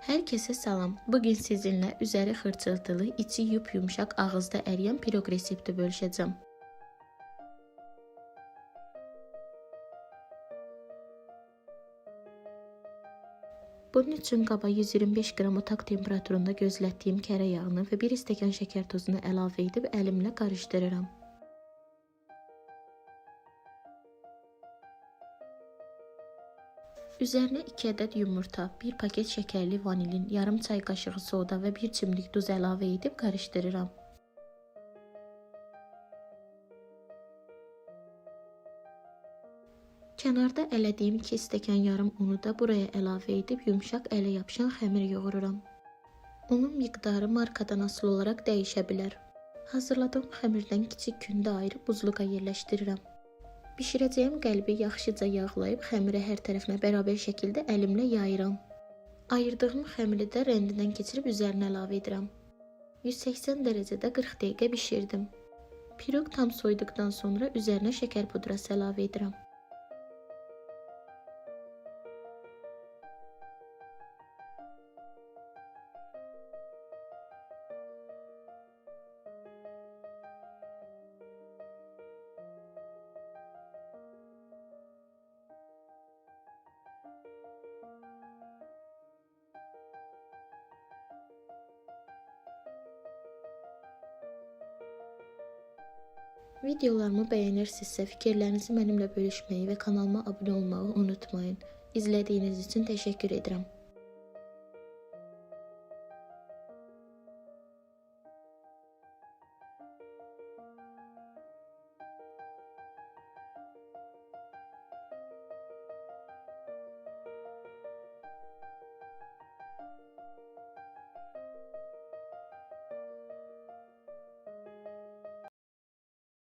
Herkese salam. Bugün sizinle üzeri xırçıltılı, içi yumuşak ağızda eriyen pirog resepti bölüşəcəm. Bunun üçün qaba 125 qram otaq temperaturunda gözlətdiyim kərə yağını və 1 stəkan şəkər tozunu əlavə edib əlimlə qarışdırıram. Üzərinə 2 ədəd yumurta, 1 paket şəkərli vanilin, yarım çay qaşığı soda və 1 çimdik duz əlavə edib qarışdırıram. Kənarda ələdiyim 2 stəkan yarım unu da buraya əlavə edib yumşaq ələ yapışan xəmir yoğururam. Unun miqdarı markadan asılı olaraq dəyişə bilər. Hazırladığım xəmirdən kiçik kündə ayırıb buzluğa yerləşdirirəm. Bişirəcəyim qəlbi yaxşıca yağlayıb xəmiri hər tərəfinə bərabər şəkildə əlimlə yayıram. Ayırdığım xəmiri də rəndindən keçirib üzərinə əlavə edirəm. 180 dərəcədə 40 dəqiqə bişirdim. Pirog tam soyduqdan sonra üzərinə şəkər pudrası əlavə edirəm. Videolarımı bəyənirsinizsə fikirlərinizi mənimlə bölüşməyi və kanalıma abunə olmağı unutmayın. İzlədiyiniz üçün təşəkkür edirəm.